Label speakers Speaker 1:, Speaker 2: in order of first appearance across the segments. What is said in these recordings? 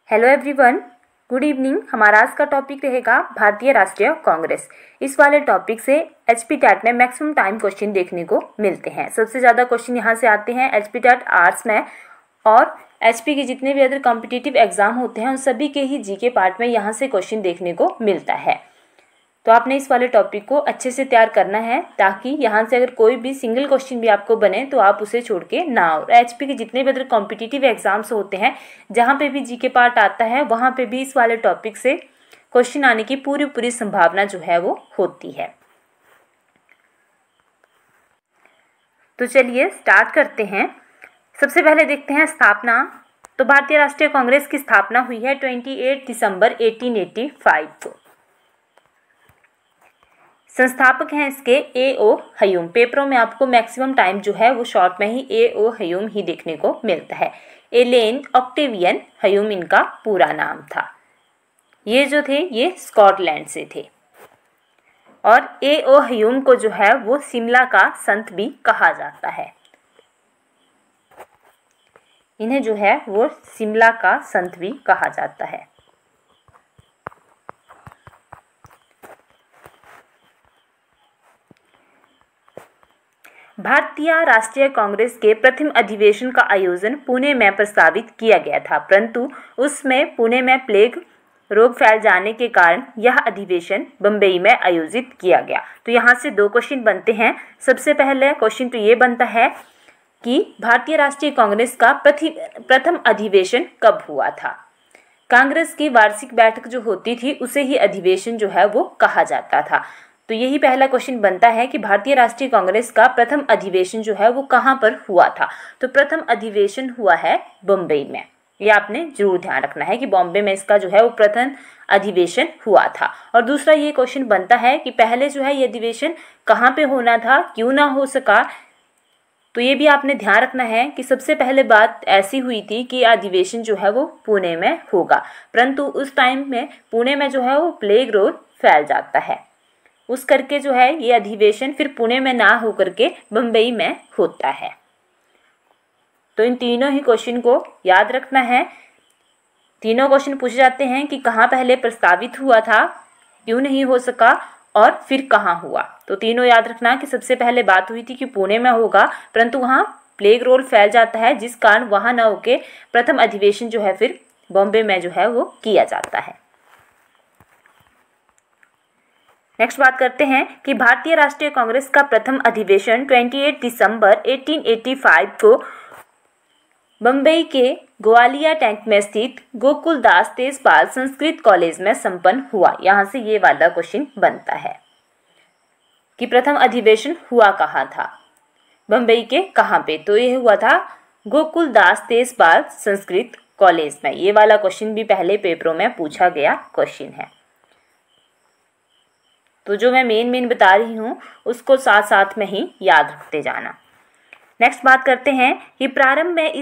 Speaker 1: Hello everyone, good evening. हमारा आज का टॉपिक रहेगा भारतीय राष्ट्रीय कांग्रेस। इस वाले टॉपिक से एचपी टैट में मैक्सिमम टाइम क्वेश्चन देखने को मिलते हैं। सबसे ज़्यादा क्वेश्चन यहाँ से आते हैं एचपी टैट आर्ट्स में, और एचपी के जितने भी अदर कॉम्पिटिटिव एग्जाम होते हैं उन सभी के ही जीके पार्ट में यहाँ से क्वेश्चन देखने को मिलता है। तो आपने इस वाले टॉपिक को अच्छे से तैयार करना है ताकि यहाँ से अगर कोई भी सिंगल क्वेश्चन भी आपको बने तो आप उसे छोड़ के ना हो। एचपी के जितने भी अदर कॉम्पिटिटिव एग्जाम्स होते हैं जहाँ पे भी जीके पार्ट आता है वहाँ पे भी इस वाले टॉपिक से क्वेश्चन आने की पूरी संभावना जो है वो होती है। तो चलिए स्टार्ट करते हैं। सबसे पहले देखते हैं स्थापना। तो भारतीय राष्ट्रीय कांग्रेस की स्थापना हुई है 28 दिसंबर 1885 को। संस्थापक हैं इसके ए.ओ. हयूम। पेपरों में आपको मैक्सिमम टाइम जो है वो शॉर्ट में ही ए.ओ. हयूम ही देखने को मिलता है। एलेन ऑक्टेवियन हयूम इनका पूरा नाम था। ये जो थे ये स्कॉटलैंड से थे, और ए.ओ. हयूम को जो है वो शिमला का संत भी कहा जाता है। इन्हें जो है वो शिमला का संत भी कहा जाता है। भारतीय राष्ट्रीय कांग्रेस के प्रथम अधिवेशन का आयोजन पुणे में प्रस्तावित किया गया था, परंतु उसमें पुणे में प्लेग रोग फैल जाने के कारण यह अधिवेशन बम्बई में आयोजित किया गया। तो यहाँ से दो क्वेश्चन बनते हैं। सबसे पहले क्वेश्चन तो ये बनता है कि भारतीय राष्ट्रीय कांग्रेस का प्रथम अधिवेशन कब हुआ था। कांग्रेस की वार्षिक बैठक जो होती थी उसे ही अधिवेशन जो है वो कहा जाता था। तो यही पहला क्वेश्चन बनता है कि भारतीय राष्ट्रीय कांग्रेस का प्रथम अधिवेशन जो है वो कहाँ पर हुआ था। तो प्रथम अधिवेशन हुआ है बम्बई में। ये आपने जरूर ध्यान रखना है कि बॉम्बे में इसका जो है वो प्रथम अधिवेशन हुआ था। और दूसरा ये क्वेश्चन बनता है कि पहले जो है ये अधिवेशन कहाँ पे होना था, क्यों ना हो सका। तो ये भी आपने ध्यान रखना है कि सबसे पहले बात ऐसी हुई थी कि अधिवेशन जो है वो पुणे में होगा, परंतु उस टाइम में पुणे में जो है वो प्लेग रोग फैल जाता है। उस करके जो है ये अधिवेशन फिर पुणे में ना होकर के बम्बई में होता है। तो इन तीनों ही क्वेश्चन को याद रखना है। तीनों क्वेश्चन पूछे जाते हैं कि कहाँ पहले प्रस्तावित हुआ था, क्यों नहीं हो सका, और फिर कहाँ हुआ। तो तीनों याद रखना कि सबसे पहले बात हुई थी कि पुणे में होगा, परंतु वहाँ प्लेग रोग फैल जाता है जिस कारण वहाँ न होके प्रथम अधिवेशन जो है फिर बॉम्बे में जो है वो किया जाता है। नेक्स्ट बात करते हैं कि भारतीय राष्ट्रीय कांग्रेस का प्रथम अधिवेशन 28 दिसंबर 1885 को बम्बई के ग्वालिया टैंक में स्थित गोकुलदास तेजपाल संस्कृत कॉलेज में संपन्न हुआ। यहाँ से ये वाला क्वेश्चन बनता है कि प्रथम अधिवेशन हुआ कहाँ था, बम्बई के कहाँ पे। तो ये हुआ था गोकुलदास तेजपाल संस्कृत कॉलेज में। ये वाला क्वेश्चन भी पहले पेपरों में पूछा गया क्वेश्चन है। तो जो मैं मेन बता रही हूँ उसको साथ साथ में ही याद रखते जाना। नेक्स्ट बात करते हैं कि प्रारंभ में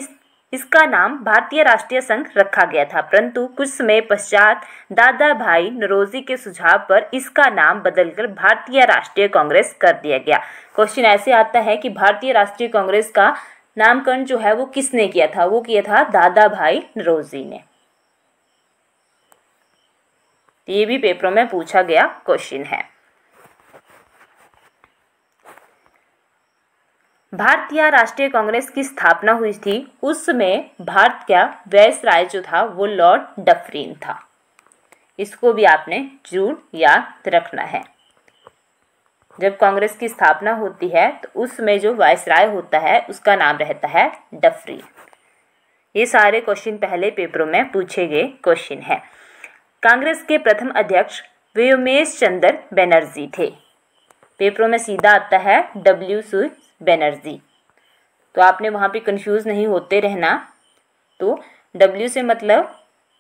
Speaker 1: इसका नाम भारतीय राष्ट्रीय संघ रखा गया था, परंतु कुछ समय पश्चात दादा भाई नौरोजी के सुझाव पर इसका नाम बदलकर भारतीय राष्ट्रीय कांग्रेस कर दिया गया। क्वेश्चन ऐसे आता है कि भारतीय राष्ट्रीय कांग्रेस का नामकरण जो है वो किसने किया था। वो किया था दादा भाई नौरोजी ने। ये भी पेपरों में पूछा गया क्वेश्चन है। भारतीय राष्ट्रीय कांग्रेस की स्थापना हुई थी उस समय भारत का वायसराय जो था वो लॉर्ड डफरिन था। इसको भी आपने जरूर याद रखना है। जब कांग्रेस की स्थापना होती है तो उस समय जो वायसराय होता है उसका नाम रहता है डफरिन। ये सारे क्वेश्चन पहले पेपरों में पूछे गए क्वेश्चन है। कांग्रेस के प्रथम अध्यक्ष व्योमेश चंद्र बनर्जी थे। पेपरों में सीधा आता है W. बनर्जी। तो आपने वहाँ पे कंफ्यूज नहीं होते रहना। तो W से मतलब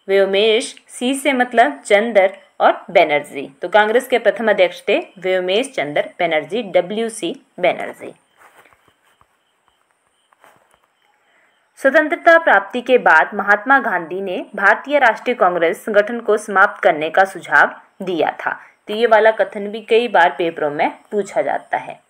Speaker 1: व्योमेश, C से मतलब चंद्र और बनर्जी। तो कांग्रेस के प्रथम अध्यक्ष थे व्योमेश चंद्र बनर्जी, W.C. बनर्जी। स्वतंत्रता प्राप्ति के बाद महात्मा गांधी ने भारतीय राष्ट्रीय कांग्रेस संगठन को समाप्त करने का सुझाव दिया था। तो ये वाला कथन भी कई बार पेपरों में पूछा जाता है।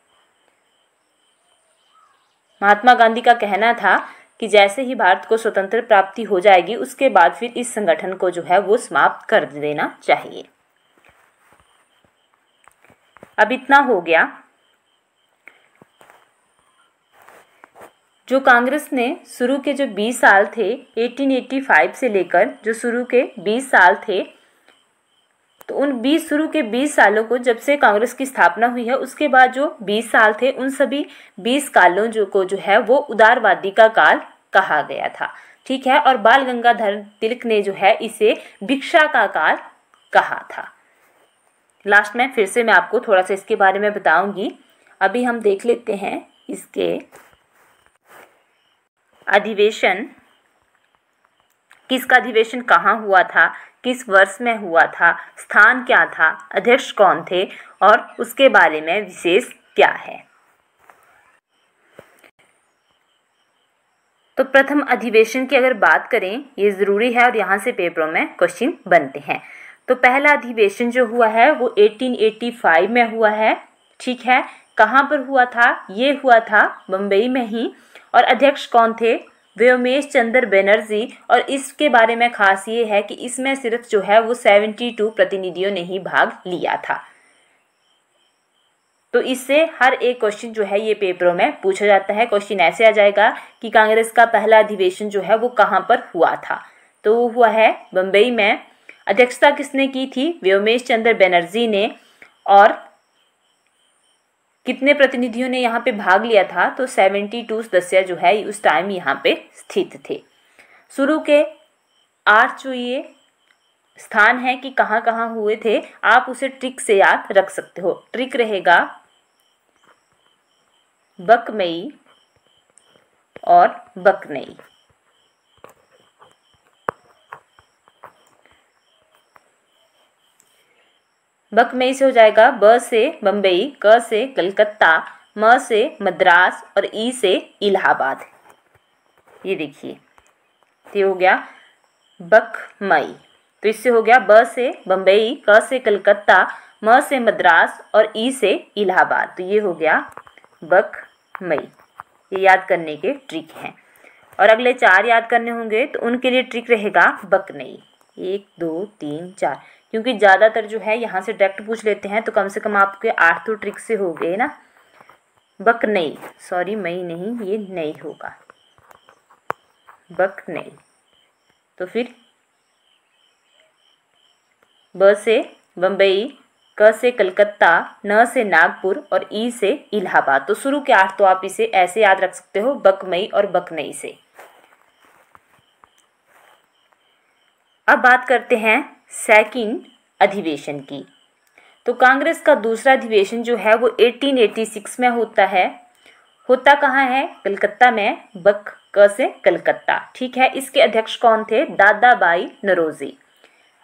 Speaker 1: महात्मा गांधी का कहना था कि जैसे ही भारत को स्वतंत्र प्राप्ति हो जाएगी उसके बाद फिर इस संगठन को जो है वो समाप्त कर देना चाहिए। अब इतना हो गया। जो कांग्रेस ने शुरू के जो 20 साल थे 1885 से लेकर जो शुरू के 20 साल थे, तो उन शुरू के 20 सालों को, जब से कांग्रेस की स्थापना हुई है उसके बाद जो 20 साल थे उन सभी 20 कालों जो है वो उदारवादी का काल कहा गया था। ठीक है, और बाल गंगाधर तिलक ने जो है इसे भिक्षा का काल कहा था। लास्ट में फिर से मैं आपको थोड़ा सा इसके बारे में बताऊंगी। अभी हम देख लेते हैं इसके अधिवेशन, किसका अधिवेशन कहाँ हुआ था, किस वर्ष में हुआ था, स्थान क्या था, अध्यक्ष कौन थे और उसके बारे में विशेष क्या है। तो प्रथम अधिवेशन की अगर बात करें, ये ज़रूरी है और यहाँ से पेपरों में क्वेश्चन बनते हैं। तो पहला अधिवेशन जो हुआ है वो 1885 में हुआ है। ठीक है, कहाँ पर हुआ था? ये हुआ था बम्बई में ही। और अध्यक्ष कौन थे? व्योमेश चंद्र बनर्जी। और इसके बारे में खास ये है कि इसमें सिर्फ जो है वो 72 प्रतिनिधियों ने ही भाग लिया था। तो इससे हर एक क्वेश्चन जो है ये पेपरों में पूछा जाता है। क्वेश्चन ऐसे आ जाएगा कि कांग्रेस का पहला अधिवेशन जो है वो कहाँ पर हुआ था? तो वो हुआ है बम्बई में। अध्यक्षता किसने की थी? व्योमेश चंद्र बनर्जी ने। और कितने प्रतिनिधियों ने यहाँ पे भाग लिया था? तो 72 सदस्य जो है उस टाइम यहाँ पे स्थित थे। शुरू के 8 जो ये स्थान है कि कहाँ कहाँ हुए थे, आप उसे ट्रिक से याद रख सकते हो। ट्रिक रहेगा बकमई और बकनई। बकमई से हो जाएगा ब से बम्बई, क से कलकत्ता, म से मद्रास और ई से इलाहाबाद। ये देखिए, ये हो गया बकमई। तो इससे हो गया ब से बम्बई, क से कलकत्ता, म से मद्रास और ई से इलाहाबाद। तो ये हो गया बकमई। ये याद करने के ट्रिक हैं। और अगले 4 याद करने होंगे तो उनके लिए ट्रिक रहेगा बकनई। 1 2 3 4, क्योंकि ज़्यादातर जो है यहाँ से डायरेक्ट पूछ लेते हैं, तो कम से कम आपके 8 तो ट्रिक से हो गए ना। बकनई, सॉरी मई नहीं, ये नई होगा, बकनई। तो फिर ब से बम्बई, क से कलकत्ता, न से नागपुर और ई से इलाहाबाद। तो शुरू के 8 तो आप इसे ऐसे याद रख सकते हो, बकमई और बकनई से। अब बात करते हैं सेकंड अधिवेशन की। तो कांग्रेस का दूसरा अधिवेशन जो है वो 1886 में होता है। होता कहाँ है? कलकत्ता में, बक क से कलकत्ता। ठीक है, इसके अध्यक्ष कौन थे? दादाबाई नौरोजी।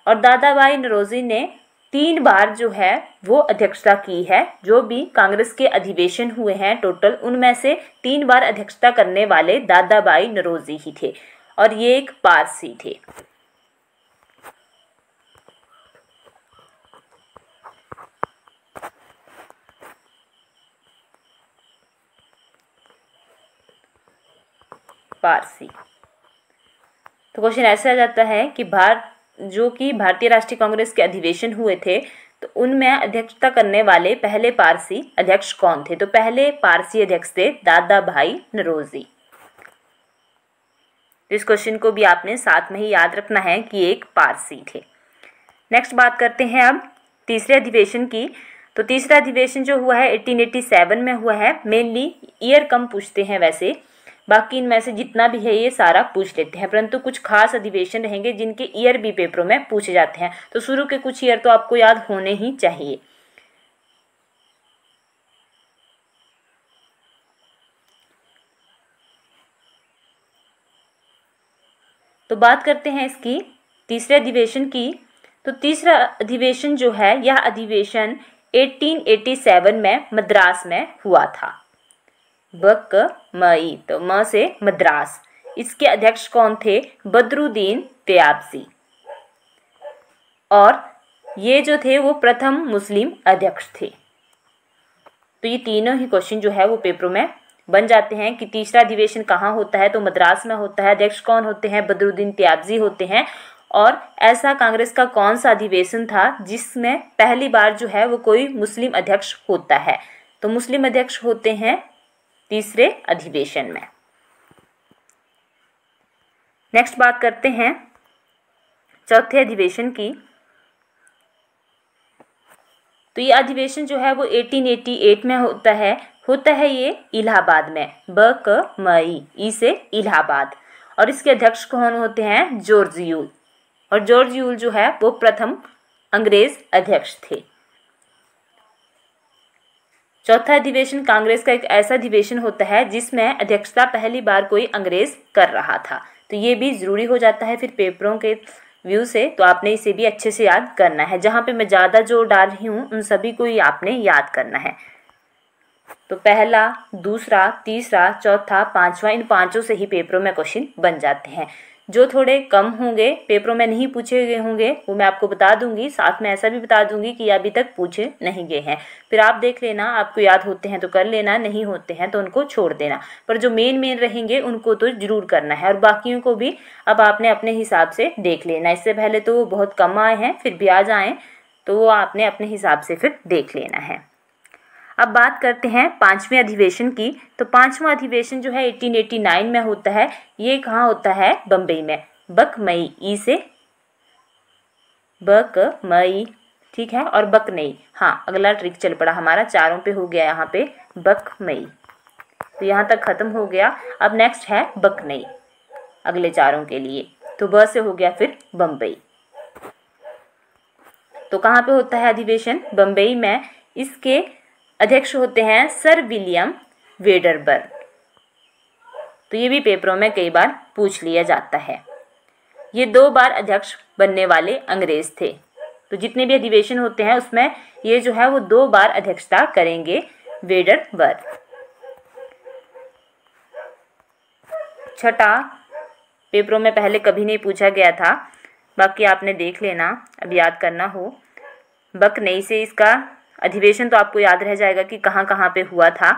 Speaker 1: और दादाबाई नौरोजी ने 3 बार जो है वो अध्यक्षता की है। जो भी कांग्रेस के अधिवेशन हुए हैं टोटल, उनमें से 3 बार अध्यक्षता करने वाले दादाबाई नौरोजी ही थे। और ये एक पारसी थे। पारसी। तो क्वेश्चन ऐसे आ जाता है कि भारतीय राष्ट्रीय कांग्रेस के अधिवेशन हुए थे, तो उनमें अध्यक्षता करने वाले पहले पारसी अध्यक्ष कौन थे? तो पहले पारसी अध्यक्ष थे दादाभाई नौरोजी। इस क्वेश्चन को भी आपने साथ में ही याद रखना है कि एक पारसी थे। नेक्स्ट बात करते हैं अब तीसरे अधिवेशन की। तो तीसरा अधिवेशन जो हुआ है 1887 में हुआ है। मेनली ईयर कम पूछते हैं वैसे, बाकी इनमें से जितना भी है ये सारा पूछ लेते हैं, परंतु कुछ खास अधिवेशन रहेंगे जिनके ईयर भी पेपरों में पूछे जाते हैं। तो शुरू के कुछ ईयर तो आपको याद होने ही चाहिए। तो बात करते हैं इसकी तीसरे अधिवेशन की। तो तीसरा अधिवेशन जो है, यह अधिवेशन 1887 में मद्रास में हुआ था। बकमई, तो म से मद्रास। इसके अध्यक्ष कौन थे? बदरुद्दीन तयाबसी। और ये जो थे वो प्रथम मुस्लिम अध्यक्ष थे। तो ये तीनों ही क्वेश्चन जो है वो पेपरों में बन जाते हैं कि तीसरा अधिवेशन कहाँ होता है, तो मद्रास में होता है। अध्यक्ष कौन होते हैं, बदरुद्दीन त्याबजी होते हैं। और ऐसा कांग्रेस का कौन सा अधिवेशन था जिसमें पहली बार जो है वो कोई मुस्लिम अध्यक्ष होता है, तो मुस्लिम अध्यक्ष होते हैं तीसरे अधिवेशन में। नेक्स्ट बात करते हैं चौथे अधिवेशन की। तो ये अधिवेशन जो है वो 1888 में होता है ये इलाहाबाद में, ई से इलाहाबाद। और इसके अध्यक्ष कौन होते हैं, जॉर्ज यूल। और जॉर्ज यूल जो है वो प्रथम अंग्रेज अध्यक्ष थे। चौथा अधिवेशन कांग्रेस का एक ऐसा अधिवेशन होता है जिसमें अध्यक्षता पहली बार कोई अंग्रेज कर रहा था। तो ये भी जरूरी हो जाता है फिर पेपरों के व्यू से, तो आपने इसे भी अच्छे से याद करना है। जहाँ पे मैं ज़्यादा जोर डाल रही हूँ उन सभी को ही आपने याद करना है। तो पहला, दूसरा, तीसरा, चौथा, पांचवा, इन पांचों से ही पेपरों में क्वेश्चन बन जाते हैं। जो थोड़े कम होंगे, पेपरों में नहीं पूछे गए होंगे, वो मैं आपको बता दूंगी। साथ में ऐसा भी बता दूंगी कि अभी तक पूछे नहीं गए हैं। फिर आप देख लेना, आपको याद होते हैं तो कर लेना, नहीं होते हैं तो उनको छोड़ देना। पर जो मेन रहेंगे उनको तो जरूर करना है, और बाकियों को भी अब आपने अपने हिसाब से देख लेना। इससे पहले तो वो बहुत कम आए हैं, फिर भी आ जाएँ तो वो आपने अपने हिसाब से फिर देख लेना है। अब बात करते हैं पांचवें अधिवेशन की। तो पांचवा अधिवेशन जो है 1889 में होता है। ये कहाँ होता है, बम्बई में, बकमई, ई से बकमई, ठीक है। और बकनई, हाँ अगला ट्रिक चल पड़ा हमारा, चारों पे हो गया यहाँ पे बकमई, तो यहाँ तक खत्म हो गया। अब नेक्स्ट है बकनई अगले चारों के लिए, तो ब से हो गया फिर बम्बई। तो कहाँ पे होता है अधिवेशन, बम्बई में। इसके अध्यक्ष होते हैं सर विलियम वेडरबर्ग। तो ये भी पेपरों में कई बार पूछ लिया जाता है। ये 2 बार अध्यक्ष बनने वाले अंग्रेज थे। तो जितने भी अधिवेशन होते हैं उसमें ये जो है वो 2 बार अध्यक्षता करेंगे, वेडरबर्ग। छठा, पेपरों में पहले कभी नहीं पूछा गया था, बाकी आपने देख लेना, अब याद करना हो। बकनई से इसका अधिवेशन तो आपको याद रह जाएगा कि कहाँ कहाँ पे हुआ था।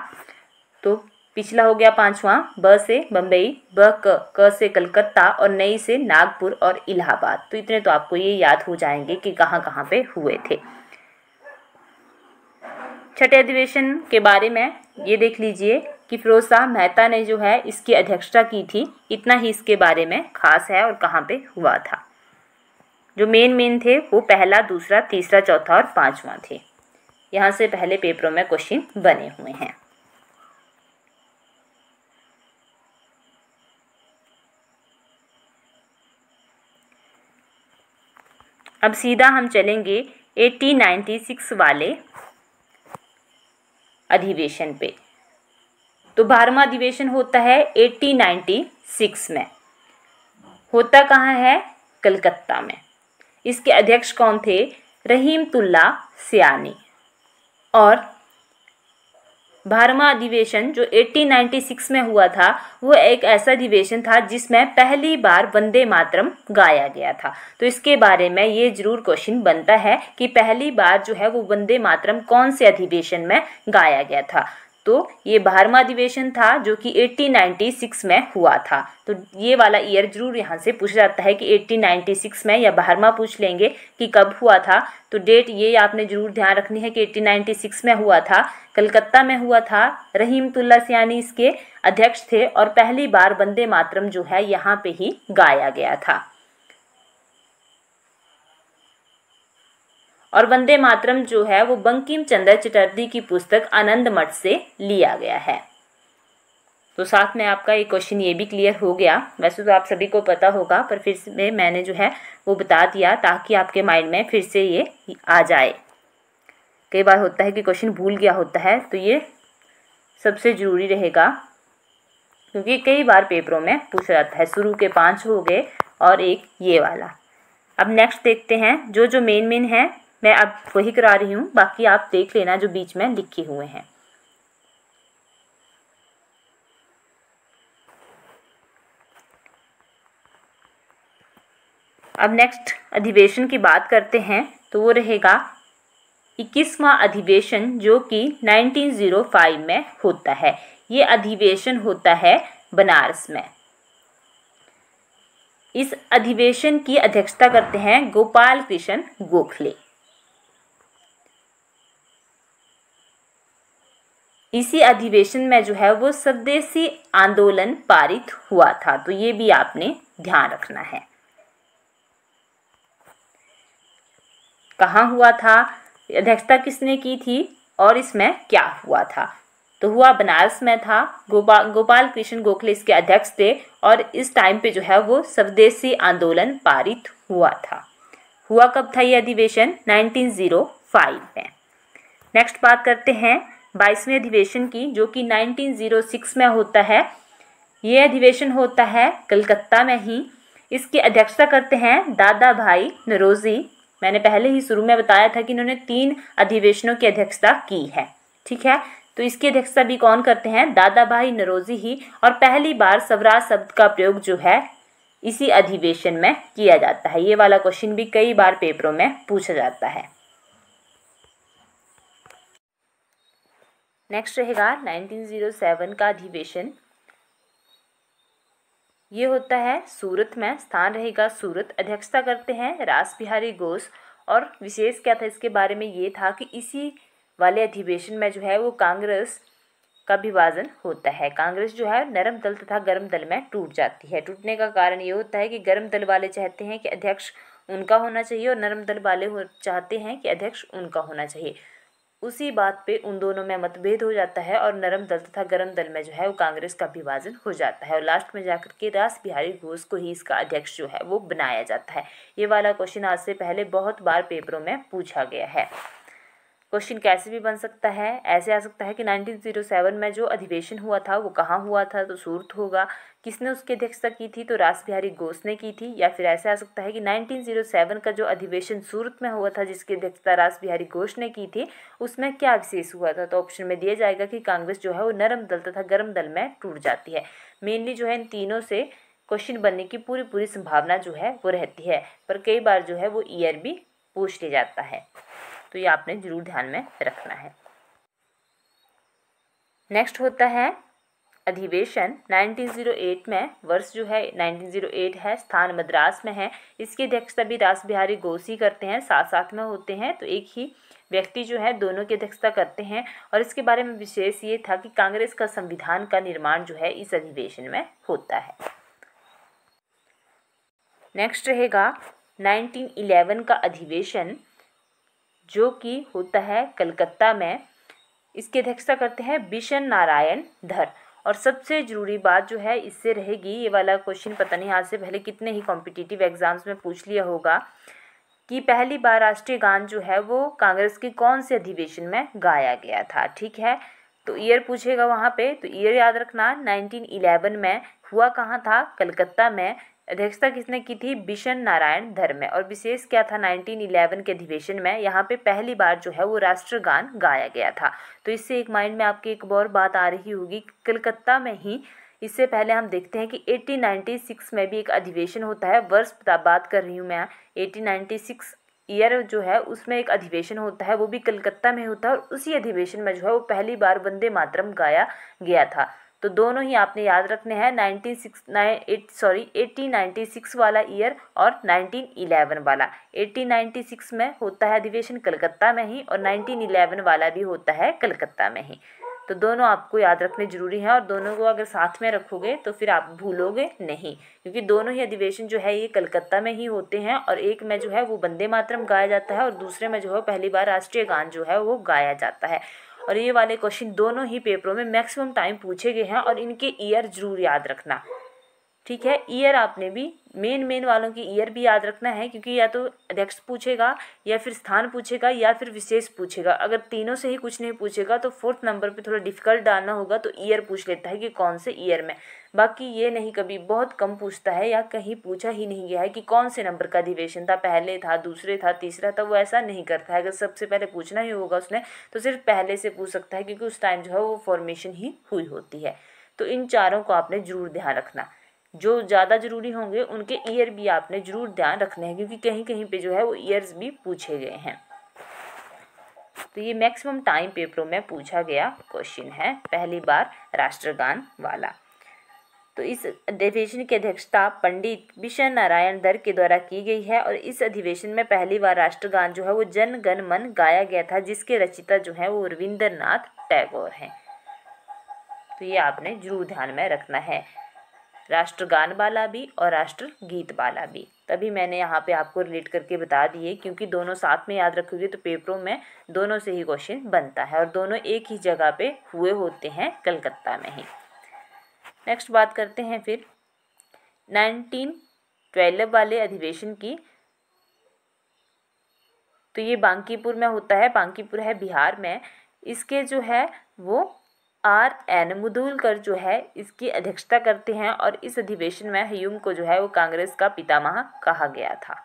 Speaker 1: तो पिछला हो गया पांचवा, ब से बम्बई, क से कलकत्ता, और नई से नागपुर और इलाहाबाद। तो इतने तो आपको ये याद हो जाएंगे कि कहाँ कहाँ पे हुए थे। छठे अधिवेशन के बारे में ये देख लीजिए कि फिरोज शाह मेहता ने जो है इसकी अध्यक्षता की थी। इतना ही इसके बारे में खास है और कहाँ पे हुआ था। जो मेन थे वो पहला, दूसरा, तीसरा, चौथा और पांचवा थे। यहाँ से पहले पेपरों में क्वेश्चन बने हुए हैं। अब सीधा हम चलेंगे 1896 वाले अधिवेशन पे। तो 12वां अधिवेशन होता है 1896 में। होता कहाँ है, कलकत्ता में। इसके अध्यक्ष कौन थे, रहीमतुल्ला सियानी। और 12वां अधिवेशन जो 1896 में हुआ था वो एक ऐसा अधिवेशन था जिसमें पहली बार वंदे मातरम गाया गया था। तो इसके बारे में ये जरूर क्वेश्चन बनता है कि पहली बार जो है वो वंदे मातरम कौन से अधिवेशन में गाया गया था। तो ये 12वां अधिवेशन था जो कि 1896 में हुआ था। तो ये वाला ईयर जरूर यहाँ से पूछा जाता है कि 1896 में, या 12वां पूछ लेंगे कि कब हुआ था। तो डेट ये आपने जरूर ध्यान रखनी है कि 1896 में हुआ था, कलकत्ता में हुआ था, रहीमतुल्ला सियानी इसके अध्यक्ष थे, और पहली बार वंदे मातरम जो है यहाँ पे ही गाया गया था। और वंदे मातरम जो है वो बंकिम चंद्र चटर्जी की पुस्तक आनंद मठ से लिया गया है। तो साथ में आपका ये क्वेश्चन ये भी क्लियर हो गया। वैसे तो आप सभी को पता होगा, पर फिर से मैंने जो है वो बता दिया ताकि आपके माइंड में फिर से ये आ जाए। कई बार होता है कि क्वेश्चन भूल गया होता है, तो ये सबसे ज़रूरी रहेगा क्योंकि कई बार पेपरों में पूछा जाता है। शुरू के 5 हो गए और एक ये वाला। अब नेक्स्ट देखते हैं जो मेन है, मैं अब वही करा रही हूँ, बाकी आप देख लेना जो बीच में लिखे हुए हैं। अब नेक्स्ट अधिवेशन की बात करते हैं तो वो रहेगा 21वां अधिवेशन जो कि 1905 में होता है। ये अधिवेशन होता है बनारस में। इस अधिवेशन की अध्यक्षता करते हैं गोपाल कृष्ण गोखले। इसी अधिवेशन में जो है वो स्वदेशी आंदोलन पारित हुआ था, तो ये भी आपने ध्यान रखना है। कहाँ हुआ था, अध्यक्षता किसने की थी और इसमें क्या हुआ था? तो हुआ बनारस में था। गोपाल कृष्ण गोखले इसके अध्यक्ष थे और इस टाइम पे जो है वो स्वदेशी आंदोलन पारित हुआ था। हुआ कब था ये अधिवेशन? 1905 में। नेक्स्ट बात करते हैं 22वें अधिवेशन की, जो कि 1906 में होता है। ये अधिवेशन होता है कलकत्ता में ही। इसकी अध्यक्षता करते हैं दादा भाई नौरोजी। मैंने पहले ही शुरू में बताया था कि इन्होंने 3 अधिवेशनों की अध्यक्षता की है, ठीक है। तो इसकी अध्यक्षता भी कौन करते हैं? दादा भाई नौरोजी ही। और पहली बार स्वराज शब्द का प्रयोग जो है इसी अधिवेशन में किया जाता है। ये वाला क्वेश्चन भी कई बार पेपरों में पूछा जाता है। नेक्स्ट रहेगा 1907 का अधिवेशन। ये होता है सूरत में, स्थान रहेगा सूरत। अध्यक्षता करते हैं रास बिहारी घोष। और विशेष क्या था इसके बारे में, ये था कि इसी वाले अधिवेशन में जो है वो कांग्रेस का विभाजन होता है। कांग्रेस जो है नरम दल तथा गर्म दल में टूट जाती है। टूटने का कारण ये होता है कि गर्म दल वाले चाहते हैं कि अध्यक्ष उनका होना चाहिए और नरम दल वाले चाहते हैं कि अध्यक्ष उनका होना चाहिए। उसी बात पे उन दोनों में मतभेद हो जाता है और नरम दल तथा गर्म दल में जो है वो कांग्रेस का विभाजन हो जाता है और लास्ट में जाकर के रास बिहारी घोष को ही इसका अध्यक्ष जो है वो बनाया जाता है। ये वाला क्वेश्चन आज से पहले बहुत बार पेपरों में पूछा गया है। क्वेश्चन कैसे भी बन सकता है, ऐसे आ सकता है कि 1907 में जो अधिवेशन हुआ था वो कहाँ हुआ था, तो सूरत होगा। किसने उसकी अध्यक्षता की थी, तो रास बिहारी घोष ने की थी। या फिर ऐसे आ सकता है कि 1907 का जो अधिवेशन सूरत में हुआ था जिसकी अध्यक्षता रास बिहारी घोष ने की थी, उसमें क्या विशेष हुआ था, तो ऑप्शन में दिया जाएगा कि कांग्रेस जो है वो नरम दल तथा गर्म दल में टूट जाती है। मेनली जो है इन तीनों से क्वेश्चन बनने की पूरी संभावना जो है वो रहती है, पर कई बार जो है वो ईयर भी पूछ लिया जाता है, तो ये आपने जरूर ध्यान में रखना है। नेक्स्ट होता है अधिवेशन 1908 में। वर्ष जो है 1908 है, स्थान मद्रास में है। इसकी अध्यक्षता भी रास बिहारी घोष ही करते हैं, साथ साथ में होते हैं, तो एक ही व्यक्ति जो है दोनों की अध्यक्षता करते हैं। और इसके बारे में विशेष ये था कि कांग्रेस का संविधान का निर्माण जो है इस अधिवेशन में होता है। नेक्स्ट रहेगा 1911 का अधिवेशन, जो कि होता है कलकत्ता में। इसकी अध्यक्षता करते हैं बिशन नारायण धर। और सबसे ज़रूरी बात जो है इससे रहेगी, ये वाला क्वेश्चन पता नहीं आज से पहले कितने ही कॉम्पिटिटिव एग्जाम्स में पूछ लिया होगा, कि पहली बार राष्ट्रीय गान जो है वो कांग्रेस के कौन से अधिवेशन में गाया गया था, ठीक है। तो ईयर पूछेगा वहाँ पे, तो ईयर याद रखना 1911 में। हुआ कहाँ था? कलकत्ता में। अध्यक्षता किसने की थी? बिशन नारायण धर में। और विशेष क्या था 1911 के अधिवेशन में? यहाँ पे पहली बार जो है वो राष्ट्रगान गाया गया था। तो इससे एक माइंड में आपकी एक और बात आ रही होगी, कलकत्ता में ही। इससे पहले हम देखते हैं कि 1896 में भी एक अधिवेशन होता है। वर्ष बात कर रही हूँ मैं, 1896 ईयर जो है उसमें एक अधिवेशन होता है, वो भी कलकत्ता में होता है। और उसी अधिवेशन में जो है वो पहली बार वंदे मातरम गाया गया था। तो दोनों ही आपने याद रखने हैं, 1896 वाला ईयर और 1911 वाला। 1896 में होता है अधिवेशन कलकत्ता में ही और 1911 वाला भी होता है कलकत्ता में ही। तो दोनों आपको याद रखने जरूरी हैं और दोनों को अगर साथ में रखोगे तो फिर आप भूलोगे नहीं, क्योंकि दोनों ही अधिवेशन जो है ये कलकत्ता में ही होते हैं। और एक में जो है वो वंदे मातरम गाया जाता है और दूसरे में जो है पहली बार राष्ट्रीय गान जो है वो गाया जाता है। और ये वाले क्वेश्चन दोनों ही पेपरों में मैक्सिमम टाइम पूछे गए हैं और इनके ईयर जरूर याद रखना, ठीक है। ईयर आपने भी मेन वालों की ईयर भी याद रखना है, क्योंकि या तो अध्यक्ष पूछेगा या फिर स्थान पूछेगा या फिर विशेष पूछेगा। अगर तीनों से ही कुछ नहीं पूछेगा तो 4th नंबर पे थोड़ा डिफिकल्ट डालना होगा, तो ईयर पूछ लेता है कि कौन से ईयर में। बाकी ये नहीं, कभी बहुत कम पूछता है या कहीं पूछा ही नहीं गया है कि कौन से नंबर का अधिवेशन था, पहले था, दूसरे था, तीसरा था। वो ऐसा नहीं करता है। अगर सबसे पहले पूछना ही होगा उसने तो सिर्फ पहले से पूछ सकता है, क्योंकि उस टाइम जो है वो फॉर्मेशन ही हुई होती है। तो इन चारों को आपने जरूर ध्यान रखना। जो ज़्यादा ज़रूरी होंगे उनके ईयर भी आपने जरूर ध्यान रखने हैं, क्योंकि कहीं कहीं पे जो है वो ईयर्स भी पूछे गए हैं। तो ये मैक्सिमम टाइम पेपरों में पूछा गया क्वेश्चन है, पहली बार राष्ट्रगान वाला। तो इस अधिवेशन की अध्यक्षता पंडित बिशन नारायण दर के द्वारा की गई है और इस अधिवेशन में पहली बार राष्ट्रगान जो है वो जन गण मन गाया गया था, जिसके रचयिता जो है वो रविंद्रनाथ टैगोर हैं। तो ये आपने जरूर ध्यान में रखना है, राष्ट्रगान वाला भी और राष्ट्रगीत वाला भी। तभी मैंने यहाँ पे आपको रिलेट करके बता दिए, क्योंकि दोनों साथ में याद रखोगे तो पेपरों में दोनों से ही क्वेश्चन बनता है और दोनों एक ही जगह पे हुए होते हैं, कलकत्ता में ही। नेक्स्ट बात करते हैं फिर 1912 वाले अधिवेशन की। तो ये बांकीपुर में होता है, बांकीपुर है बिहार में। इसके जो है वो R.N. मुदुलकर जो है इसकी अध्यक्षता करते हैं और इस अधिवेशन में ह्यूम को जो है वो कांग्रेस का पितामह कहा गया था।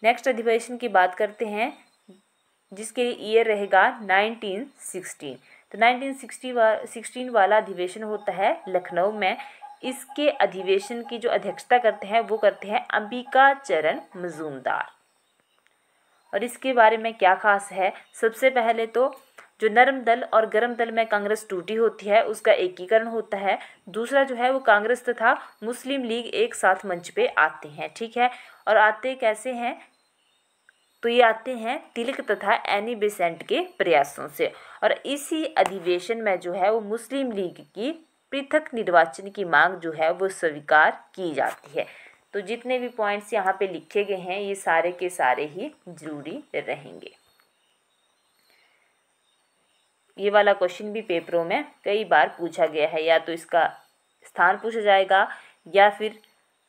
Speaker 1: नेक्स्ट अधिवेशन की बात करते हैं जिसके ईयर रहेगा 1916। तो 1916 वाला अधिवेशन होता है लखनऊ में। इसके अधिवेशन की जो अध्यक्षता करते हैं वो करते हैं अंबिका चरण मजूमदार। और इसके बारे में क्या खास है, सबसे पहले तो जो नरम दल और गरम दल में कांग्रेस टूटी होती है उसका एकीकरण होता है। दूसरा जो है वो कांग्रेस तथा मुस्लिम लीग एक साथ मंच पे आते हैं, ठीक है। और आते कैसे हैं, तो ये आते हैं तिलक तथा एनी बेसेंट के प्रयासों से। और इसी अधिवेशन में जो है वो मुस्लिम लीग की पृथक निर्वाचन की मांग जो है वो स्वीकार की जाती है। तो जितने भी पॉइंट्स यहाँ पे लिखे गए हैं ये सारे के सारे ही जरूरी रहेंगे। ये वाला क्वेश्चन भी पेपरों में कई बार पूछा गया है, या तो इसका स्थान पूछा जाएगा या फिर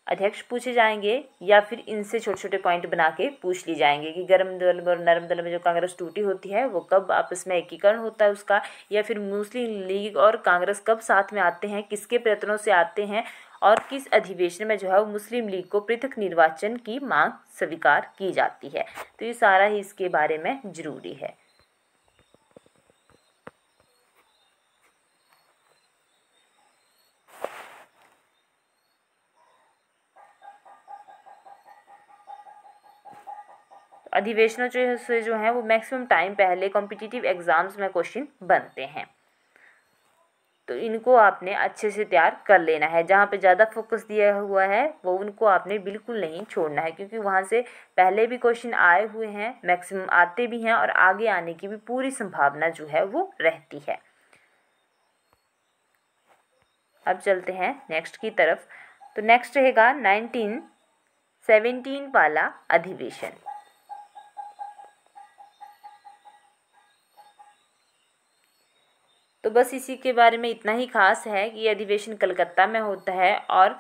Speaker 1: अध्यक्ष पूछे जाएंगे या फिर इनसे छोटे छोटे पॉइंट बना के पूछ ली जाएंगे कि गरम दल और नरम दल में जो कांग्रेस टूटी होती है वो कब आपस में एकीकरण होता है उसका, या फिर मुस्लिम लीग और कांग्रेस कब साथ में आते हैं, किसके प्रयत्नों से आते हैं और किस अधिवेशन में जो है वो मुस्लिम लीग को पृथक निर्वाचन की मांग स्वीकार की जाती है। तो ये सारा ही इसके बारे में जरूरी है। अधिवेशनों से जो है वो मैक्सिमम टाइम पहले कॉम्पिटिटिव एग्जाम्स में क्वेश्चन बनते हैं, तो इनको आपने अच्छे से तैयार कर लेना है। जहाँ पे ज़्यादा फोकस दिया हुआ है वो उनको आपने बिल्कुल नहीं छोड़ना है, क्योंकि वहाँ से पहले भी क्वेश्चन आए हुए हैं, मैक्सिमम आते भी हैं और आगे आने की भी पूरी संभावना जो है वो रहती है। अब चलते हैं नेक्स्ट की तरफ। तो नेक्स्ट रहेगा 1917 वाला अधिवेशन। तो बस इसी के बारे में इतना ही खास है कि ये अधिवेशन कलकत्ता में होता है और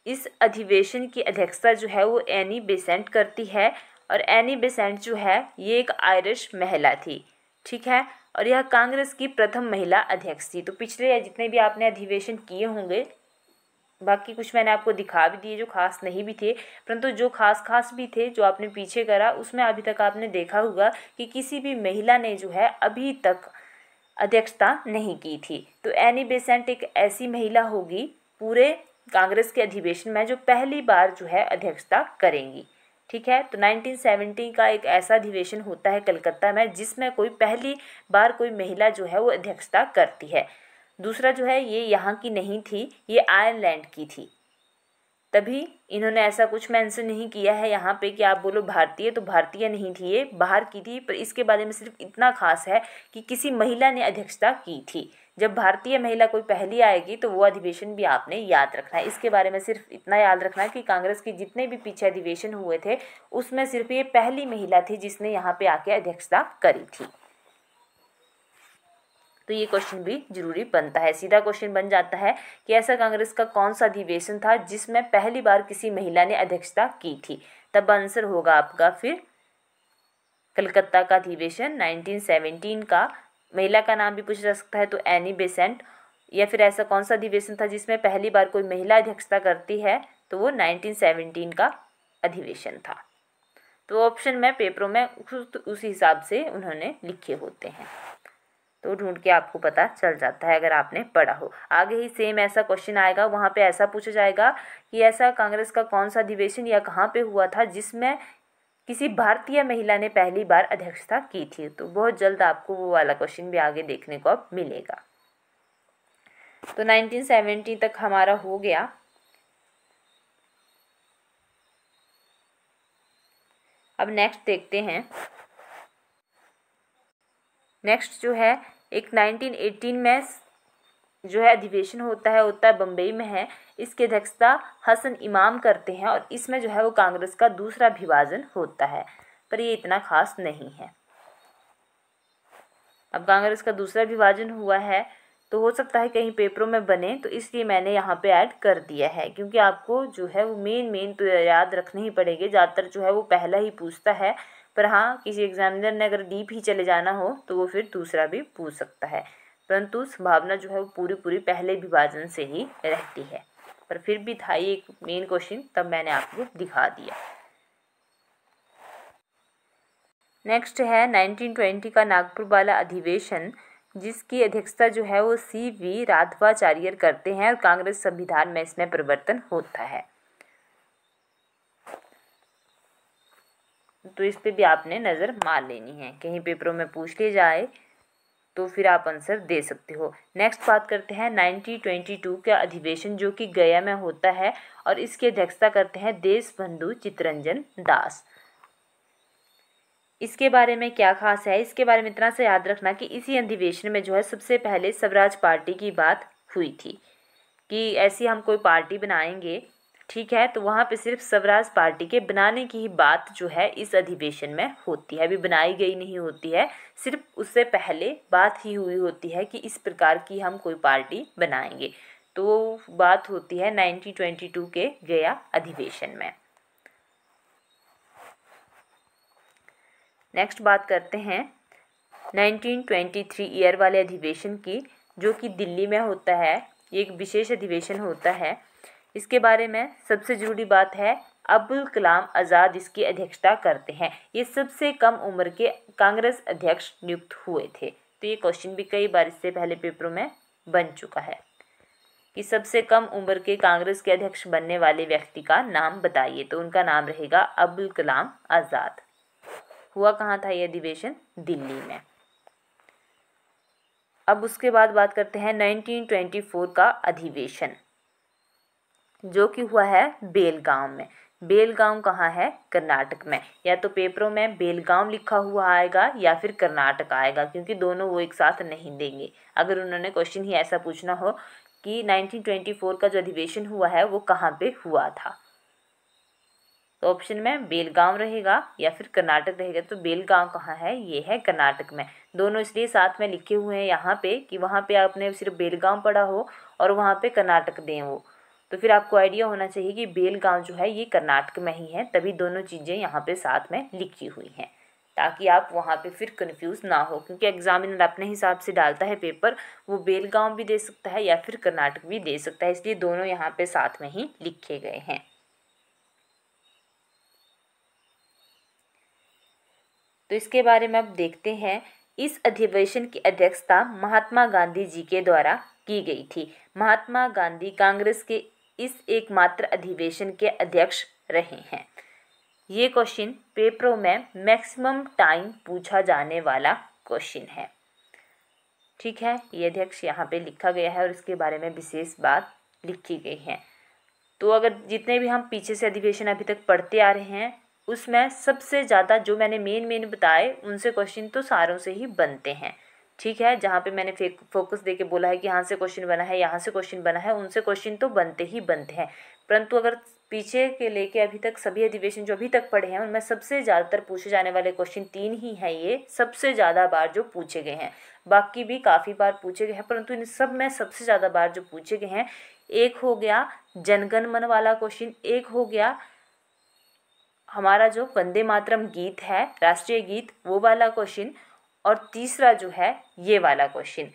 Speaker 1: इस अधिवेशन की अध्यक्षता जो है वो एनी बेसेंट करती है। और एनी बेसेंट जो है ये एक आयरिश महिला थी, ठीक है, और यह कांग्रेस की प्रथम महिला अध्यक्ष थी। तो पिछले जितने भी आपने अधिवेशन किए होंगे, बाकी कुछ मैंने आपको दिखा भी दिए जो खास नहीं भी थे, परंतु जो खास भी थे जो आपने पीछे करा उसमें अभी तक आपने देखा होगा कि किसी भी महिला ने जो है अभी तक अध्यक्षता नहीं की थी। तो एनी बेसेंट एक ऐसी महिला होगी पूरे कांग्रेस के अधिवेशन में जो पहली बार जो है अध्यक्षता करेंगी, ठीक है। तो 1917 का एक ऐसा अधिवेशन होता है कलकत्ता में जिसमें कोई पहली बार कोई महिला जो है वो अध्यक्षता करती है। दूसरा जो है ये यहाँ की नहीं थी, ये आयरलैंड की थी, तभी इन्होंने ऐसा कुछ मेंशन नहीं किया है यहाँ पे कि आप बोलो भारतीय, तो भारतीय नहीं थी, ये बाहर की थी। पर इसके बारे में सिर्फ इतना खास है कि किसी महिला ने अध्यक्षता की थी। जब भारतीय महिला कोई पहली आएगी तो वो अधिवेशन भी आपने याद रखना है। इसके बारे में सिर्फ इतना याद रखना है कि कांग्रेस के जितने भी पीछे अधिवेशन हुए थे उसमें सिर्फ ये पहली महिला थी जिसने यहाँ पे आके अध्यक्षता करी थी। तो ये क्वेश्चन भी जरूरी बनता है। सीधा क्वेश्चन बन जाता है कि ऐसा कांग्रेस का कौन सा अधिवेशन था जिसमें पहली बार किसी महिला ने अध्यक्षता की थी। तब आंसर होगा आपका फिर कलकत्ता का अधिवेशन 1917 का। महिला का नाम भी पूछा जा सकता है तो एनी बेसेंट, या फिर ऐसा कौन सा अधिवेशन था जिसमें पहली बार कोई महिला अध्यक्षता करती है तो वो 1917 का अधिवेशन था। तो ऑप्शन में पेपरों में उस हिसाब से उन्होंने लिखे होते हैं, तो ढूंढ के आपको पता चल जाता है अगर आपने पढ़ा हो। आगे ही सेम ऐसा क्वेश्चन आएगा, वहाँ पे ऐसा पूछा जाएगा कि ऐसा कांग्रेस का कौन सा अधिवेशन या कहाँ पे हुआ था जिसमें किसी भारतीय महिला ने पहली बार अध्यक्षता की थी। तो बहुत जल्द आपको वो वाला क्वेश्चन भी आगे देखने को अब मिलेगा। तो 1970 तक हमारा हो गया। अब नेक्स्ट देखते हैं। नेक्स्ट जो है एक 1918 में जो है अधिवेशन होता है बम्बई में है। इसकी अध्यक्षता हसन इमाम करते हैं और इसमें जो है वो कांग्रेस का दूसरा विभाजन होता है, पर ये इतना खास नहीं है। अब कांग्रेस का दूसरा विभाजन हुआ है तो हो सकता है कहीं पेपरों में बने, तो इसलिए मैंने यहाँ पे ऐड कर दिया है, क्योंकि आपको जो है वो मेन तो याद रखने ही पड़ेंगे। ज़्यादातर जो है वो पहला ही पूछता है, पर हाँ किसी एग्जामिनर ने अगर डीप ही चले जाना हो तो वो फिर दूसरा भी पूछ सकता है, परंतु संभावना जो है वो पूरी पहले विभाजन से ही रहती है। पर फिर भी था ये एक मेन क्वेश्चन, तब मैंने आपको दिखा दिया। नेक्स्ट है 1920 का नागपुर वाला अधिवेशन, जिसकी अध्यक्षता जो है वो CV राघवाचार्य करते हैं और कांग्रेस संविधान में इसमें परिवर्तन होता है। तो इस पे भी आपने नज़र मार लेनी है, कहीं पेपरों में पूछ ले जाए तो फिर आप आंसर दे सकते हो। नेक्स्ट बात करते हैं 1922 का अधिवेशन, जो कि गया में होता है और इसकी अध्यक्षता करते हैं देशबंधु चित्तरंजन दास। इसके बारे में क्या खास है, इसके बारे में इतना सा याद रखना कि इसी अधिवेशन में जो है सबसे पहले स्वराज पार्टी की बात हुई थी कि ऐसी हम कोई पार्टी बनाएंगे, ठीक है। तो वहाँ पे सिर्फ स्वराज पार्टी के बनाने की ही बात जो है इस अधिवेशन में होती है, अभी बनाई गई नहीं होती है, सिर्फ उससे पहले बात ही हुई होती है कि इस प्रकार की हम कोई पार्टी बनाएंगे। तो बात होती है 1922 के गया अधिवेशन में। नेक्स्ट बात करते हैं 1923 ईयर वाले अधिवेशन की, जो कि दिल्ली में होता है। एक विशेष अधिवेशन होता है। इसके बारे में सबसे ज़रूरी बात है अब्दुल कलाम आज़ाद इसकी अध्यक्षता करते हैं। ये सबसे कम उम्र के कांग्रेस अध्यक्ष नियुक्त हुए थे। तो ये क्वेश्चन भी कई बार इससे पहले पेपरों में बन चुका है कि सबसे कम उम्र के कांग्रेस के अध्यक्ष बनने वाले व्यक्ति का नाम बताइए। तो उनका नाम रहेगा अब्दुल कलाम आज़ाद। हुआ कहाँ था ये अधिवेशन? दिल्ली में। अब उसके बाद बात करते हैं 1924 का अधिवेशन, जो कि हुआ है बेलगांव में। बेलगांव कहाँ है? कर्नाटक में। या तो पेपरों में बेलगांव लिखा हुआ आएगा या फिर कर्नाटक आएगा, क्योंकि दोनों वो एक साथ नहीं देंगे। अगर उन्होंने क्वेश्चन ही ऐसा पूछना हो कि 1924 का जो अधिवेशन हुआ है वो कहाँ पे हुआ था, तो ऑप्शन में बेलगांव रहेगा या फिर कर्नाटक रहेगा। तो बेलगांव कहाँ है? ये है कर्नाटक में। दोनों इसलिए साथ में लिखे हुए हैं यहाँ पे कि वहाँ पे आपने सिर्फ बेलगांव पढ़ा हो और वहाँ पे कर्नाटक दें वो, तो फिर आपको आइडिया होना चाहिए कि बेलगांव जो है ये कर्नाटक में ही है, तभी दोनों चीज़ें यहाँ पे साथ में लिखी हुई हैं, ताकि आप वहाँ पे फिर कंफ्यूज ना हो, क्योंकि एग्जामिनर अपने हिसाब से डालता है पेपर, वो बेलगांव भी दे सकता है या फिर कर्नाटक भी दे सकता है, इसलिए दोनों यहाँ पे साथ में ही लिखे गए हैं। तो इसके बारे में अब देखते हैं। इस अधिवेशन की अध्यक्षता महात्मा गांधी जी के द्वारा की गई थी। महात्मा गांधी कांग्रेस के इस एकमात्र अधिवेशन के अध्यक्ष रहे हैं। ये क्वेश्चन पेपरों में मैक्सिमम टाइम पूछा जाने वाला क्वेश्चन है, ठीक है। ये अध्यक्ष यहाँ पे लिखा गया है और इसके बारे में विशेष बात लिखी गई है। तो अगर जितने भी हम पीछे से अधिवेशन अभी तक पढ़ते आ रहे हैं उसमें सबसे ज़्यादा जो मैंने मेन बताए उनसे क्वेश्चन तो सारों से ही बनते हैं, ठीक है। जहाँ पे मैंने फोकस देके बोला है कि यहाँ से क्वेश्चन बना है, यहाँ से क्वेश्चन बना है, उनसे क्वेश्चन तो बनते ही बनते हैं। परंतु अगर पीछे के लेके अभी तक सभी अधिवेशन जो अभी तक पढ़े हैं उनमें सबसे ज़्यादातर पूछे जाने वाले क्वेश्चन 3 ही हैं, ये सबसे ज़्यादा बार जो पूछे गए हैं। बाकी भी काफ़ी बार पूछे गए हैं, परंतु इन सब में सबसे ज़्यादा बार जो पूछे गए हैं, एक हो गया जनगण मन वाला क्वेश्चन, एक हो गया हमारा जो वंदे मातरम गीत है, राष्ट्रीय गीत, वो वाला क्वेश्चन, और तीसरा जो है ये वाला क्वेश्चन।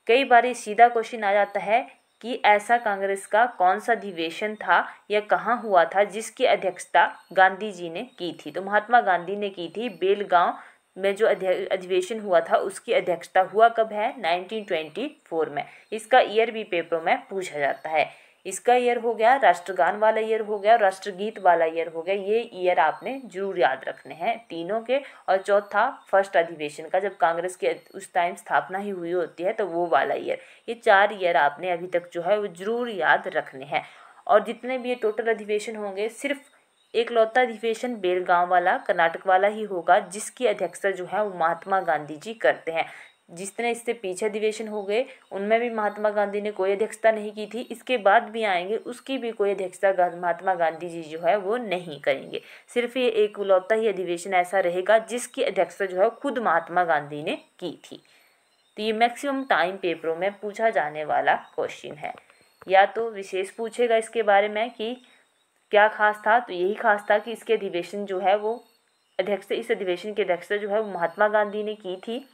Speaker 1: कई बार ये सीधा क्वेश्चन आ जाता है कि ऐसा कांग्रेस का कौन सा अधिवेशन था या कहाँ हुआ था जिसकी अध्यक्षता गांधी जी ने की थी। तो महात्मा गांधी ने की थी। बेलगांव में जो अधिवेशन हुआ था उसकी अध्यक्षता हुआ कब है? 1924 में। इसका ईयर भी पेपरों में पूछा जाता है। इसका ईयर हो गया, राष्ट्रगान वाला ईयर हो गया, राष्ट्रगीत वाला ईयर हो गया। ये ईयर आपने जरूर याद रखने हैं तीनों के। और चौथा फर्स्ट अधिवेशन का, जब कांग्रेस की उस टाइम स्थापना ही हुई होती है, तो वो वाला ईयर। ये 4 ईयर आपने अभी तक जो है वो जरूर याद रखने हैं। और जितने भी ये टोटल अधिवेशन होंगे, सिर्फ एकलौता अधिवेशन बेलगांव वाला कर्नाटक वाला ही होगा जिसकी अध्यक्षता जो है वो महात्मा गांधी जी करते हैं। जितने इससे पीछे अधिवेशन हो गए उनमें भी महात्मा गांधी ने कोई अध्यक्षता नहीं की थी, इसके बाद भी आएंगे उसकी भी कोई अध्यक्षता महात्मा गांधी जी जो है वो नहीं करेंगे। सिर्फ ये एकलौता ही अधिवेशन ऐसा रहेगा जिसकी अध्यक्षता जो है खुद महात्मा गांधी ने की थी। तो ये मैक्सिमम टाइम पेपरों में पूछा जाने वाला क्वेश्चन है। या तो विशेष पूछेगा इसके बारे में कि क्या खास था, तो यही खास था कि इसके अधिवेशन जो है वो इस अधिवेशन की अध्यक्षता जो है वो महात्मा गांधी ने की थी।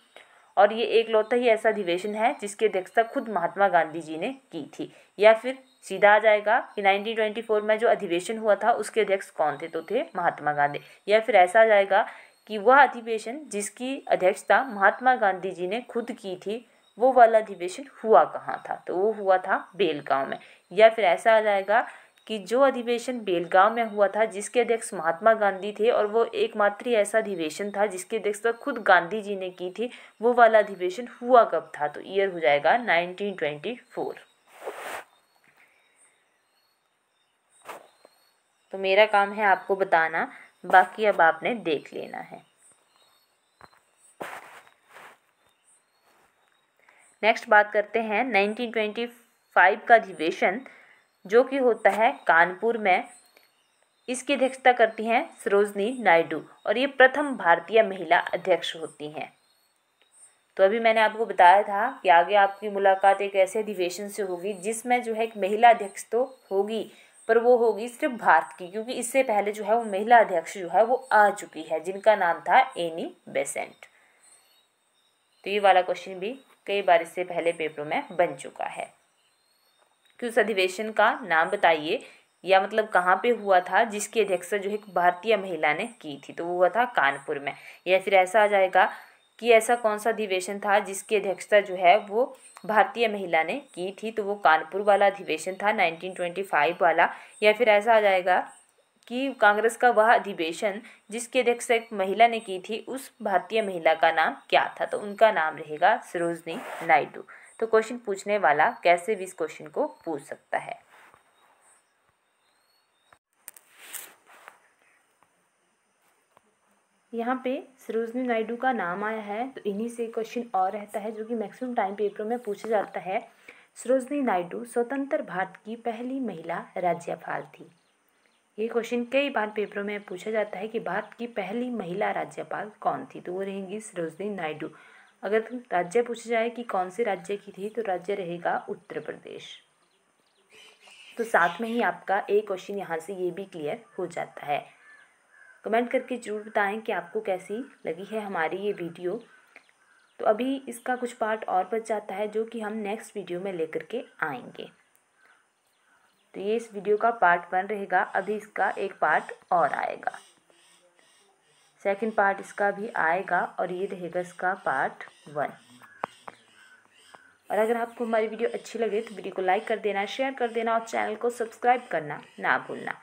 Speaker 1: और ये एकलौता ही ऐसा अधिवेशन है जिसकी अध्यक्षता खुद महात्मा गांधी जी ने की थी। या फिर सीधा आ जाएगा कि 1924 में जो अधिवेशन हुआ था उसके अध्यक्ष कौन थे, तो थे महात्मा गांधी। या फिर ऐसा आ जाएगा कि वह अधिवेशन जिसकी अध्यक्षता महात्मा गांधी जी ने खुद की थी, वो वाला अधिवेशन हुआ कहाँ था, तो वो हुआ था बेलगांव में। या फिर ऐसा आ जाएगा कि जो अधिवेशन बेलगांव में हुआ था जिसके अध्यक्ष महात्मा गांधी थे और वो एकमात्र ही ऐसा अधिवेशन था जिसकी अध्यक्षता खुद गांधी जी ने की थी, वो वाला अधिवेशन हुआ कब था, तो ईयर हो जाएगा 1924। तो मेरा काम है आपको बताना, बाकी अब आपने देख लेना है। नेक्स्ट बात करते हैं 1925 का अधिवेशन जो कि होता है कानपुर में। इसकी अध्यक्षता करती हैं सरोजनी नायडू और ये प्रथम भारतीय महिला अध्यक्ष होती हैं। तो अभी मैंने आपको बताया था कि आगे आपकी मुलाकात एक ऐसे अधिवेशन से होगी जिसमें जो है एक महिला अध्यक्ष तो होगी, पर वो होगी सिर्फ भारत की, क्योंकि इससे पहले जो है वो महिला अध्यक्ष जो है वो आ चुकी है जिनका नाम था एनी बेसेंट। तो ये वाला क्वेश्चन भी कई बार इससे पहले पेपरों में बन चुका है कि उस अधिवेशन का नाम बताइए, या मतलब कहाँ पे हुआ था जिसकी अध्यक्षता जो है भारतीय महिला ने की थी, तो वो हुआ था कानपुर में। या फिर ऐसा आ जाएगा कि ऐसा कौन सा अधिवेशन था जिसकी अध्यक्षता जो है वो भारतीय महिला ने की थी, तो वो कानपुर वाला अधिवेशन था 1925 वाला। या फिर ऐसा आ जाएगा कि कांग्रेस का वह अधिवेशन जिसकी अध्यक्षता एक महिला ने की थी, उस भारतीय महिला का नाम क्या था, तो उनका नाम रहेगा सरोजनी नायडू। तो क्वेश्चन पूछने वाला कैसे भी इस क्वेश्चन को पूछ सकता है। यहाँ पे सरोजनी नायडू का नाम आया है, तो इन्हीं से क्वेश्चन और रहता है जो कि मैक्सिमम टाइम पेपरों में पूछा जाता है। सरोजनी नायडू स्वतंत्र भारत की पहली महिला राज्यपाल थी। ये क्वेश्चन कई बार पेपरों में पूछा जाता है कि भारत की पहली महिला राज्यपाल कौन थी, तो वो रहेंगी सरोजनी नायडू। अगर राज्य पूछा जाए कि कौन से राज्य की थी, तो राज्य रहेगा उत्तर प्रदेश। तो साथ में ही आपका एक क्वेश्चन यहाँ से ये भी क्लियर हो जाता है। कमेंट करके ज़रूर बताएं कि आपको कैसी लगी है हमारी ये वीडियो। तो अभी इसका कुछ पार्ट और बच जाता है जो कि हम नेक्स्ट वीडियो में लेकर के आएंगे। तो ये इस वीडियो का पार्ट 1 रहेगा, अभी इसका एक पार्ट और आएगा, सेकंड पार्ट इसका भी आएगा और ये रहेगा इसका पार्ट 1। और अगर आपको हमारी वीडियो अच्छी लगे तो वीडियो को लाइक कर देना, शेयर कर देना और चैनल को सब्सक्राइब करना ना भूलना,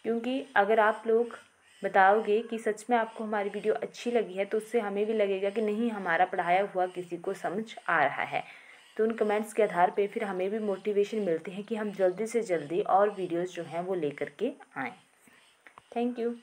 Speaker 1: क्योंकि अगर आप लोग बताओगे कि सच में आपको हमारी वीडियो अच्छी लगी है तो उससे हमें भी लगेगा कि नहीं, हमारा पढ़ाया हुआ किसी को समझ आ रहा है। तो उन कमेंट्स के आधार पे फिर हमें भी मोटिवेशन मिलती है कि हम जल्दी से जल्दी और वीडियोस जो हैं वो लेकर के आएँ। Thank you.